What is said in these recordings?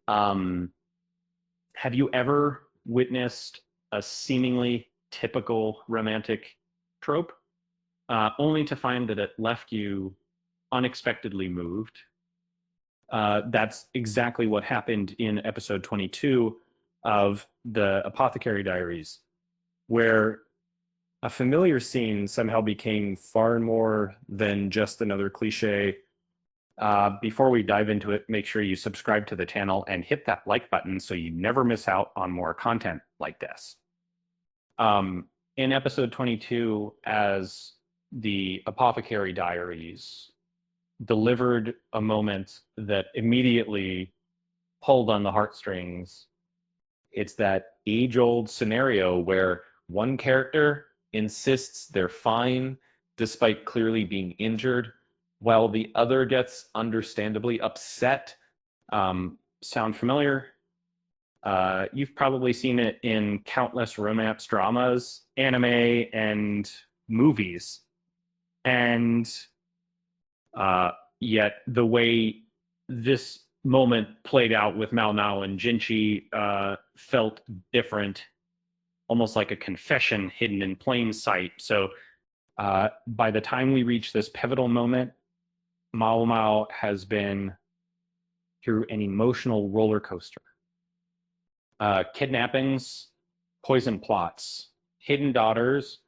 Um, have you ever witnessed a seemingly typical romantic trope, only to find that it left you unexpectedly moved? That's exactly what happened in episode 22 of the Apothecary Diaries, where a familiar scene somehow became far more than just another cliche. Before we dive into it, make sure you subscribe to the channel and hit that like button so you never miss out on more content like this. Um, in episode 22, as the Apothecary Diaries delivered a moment that immediately pulled on the heartstrings. It's that age-old scenario where one character insists they're fine despite clearly being injured, while the other gets understandably upset. Sound familiar? You've probably seen it in countless romance dramas, anime, and movies. And uh, yet the way this moment played out with Mao Mao and Jinchi felt different, almost like a confession hidden in plain sight. So by the time we reach this pivotal moment, Mao Mao has been through an emotional roller coaster. Kidnappings, poison plots, hidden daughters,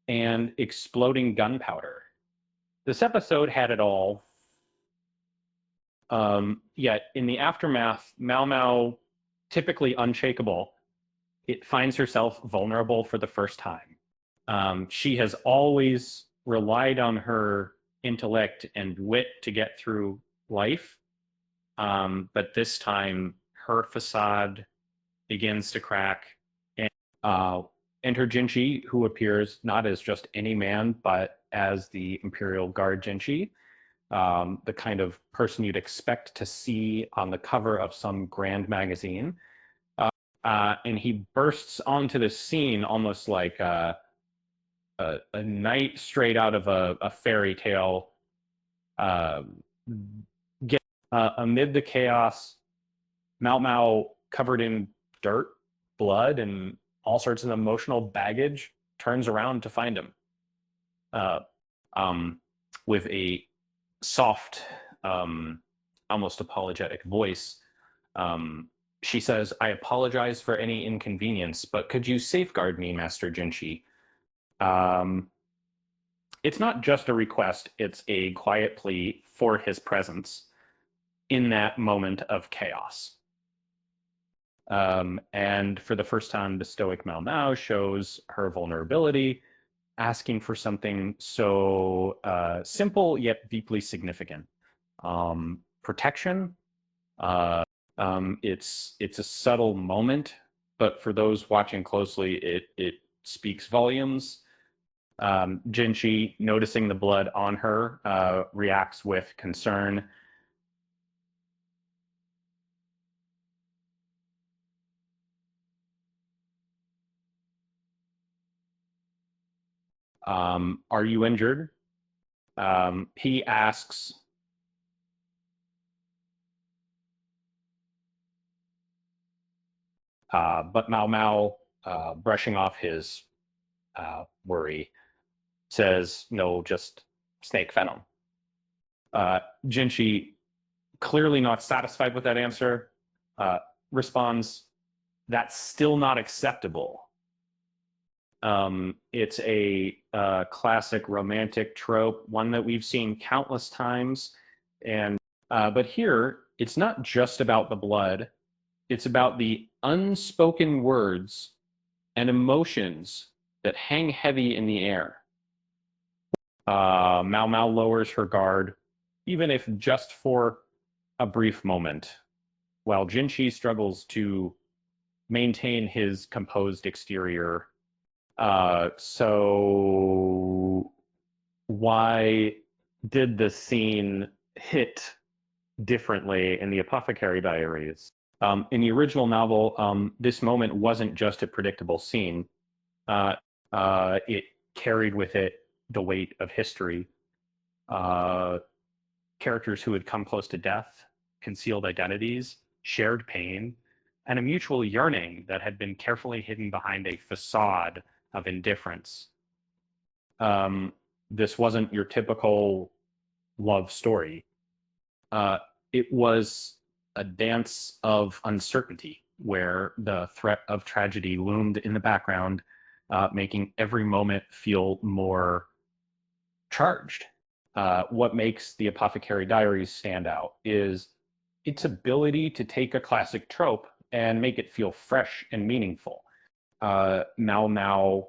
and exploding gunpowder. This episode had it all. Yet in the aftermath, Mao Mao, typically unshakable, it finds herself vulnerable for the first time. She has always relied on her intellect and wit to get through life, but this time her facade begins to crack, and enter Jinchi, who appears not as just any man, but as the Imperial Guard Jinchi, the kind of person you'd expect to see on the cover of some grand magazine. And he bursts onto the scene almost like a knight straight out of a fairy tale. Uh, get, amid the chaos, Mao Mao, covered in dirt, blood, and all sorts of emotional baggage, turns around to find him uh, um, with a soft, almost apologetic voice. Um, she says, "I apologize for any inconvenience, but could you safeguard me, Master Jinchi?" Um, it's not just a request, it's a quiet plea for his presence in that moment of chaos. And for the first time, the stoic Mao Mao shows her vulnerability, asking for something so simple yet deeply significant. Protection. It's a subtle moment, but for those watching closely, it speaks volumes. Jinchi, noticing the blood on her, reacts with concern. Are you injured? He asks, but Mao Mao, brushing off his worry, says, no, just snake venom. Jinchi, clearly not satisfied with that answer, uh, responds, that's still not acceptable. It's a classic romantic trope, one that we've seen countless times. And but here, it's not just about the blood; it's about the unspoken words and emotions that hang heavy in the air. Mao Mao lowers her guard, even if just for a brief moment, while Jinchi struggles to maintain his composed exterior. So why did the scene hit differently in the Apothecary Diaries? In the original novel, this moment wasn't just a predictable scene. Uh, it carried with it the weight of history. Uh, Characters who had come close to death, concealed identities, shared pain, and a mutual yearning that had been carefully hidden behind a facade of indifference. Um, this wasn't your typical love story. Uh, it was a dance of uncertainty where the threat of tragedy loomed in the background, making every moment feel more charged. What makes the Apothecary Diaries stand out is its ability to take a classic trope and make it feel fresh and meaningful. Mao Mao,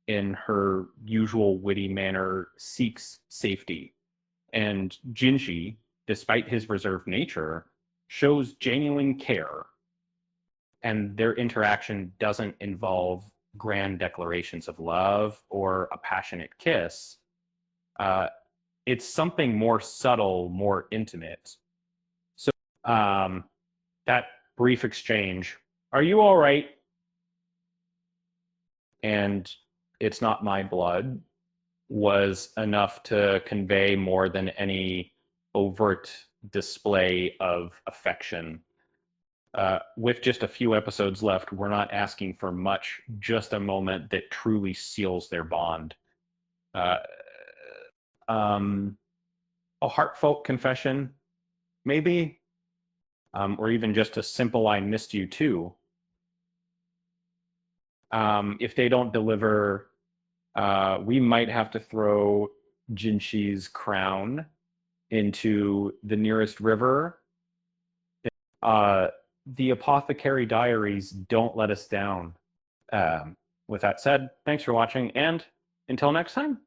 in her usual witty manner, seeks safety, and Jinji, despite his reserved nature, shows genuine care, and their interaction doesn't involve grand declarations of love or a passionate kiss. Uh, it's something more subtle, more intimate. So that brief exchange, "Are you all right?" and "It's not my blood," was enough to convey more than any overt display of affection. With just a few episodes left, we're not asking for much, just a moment that truly seals their bond. Uh, um, a heartfelt confession, maybe, or even just a simple "I missed you too." If they don't deliver, we might have to throw Jinshi's crown into the nearest river. Uh, the Apothecary Diaries don't let us down. Um, with that said, thanks for watching, and until next time.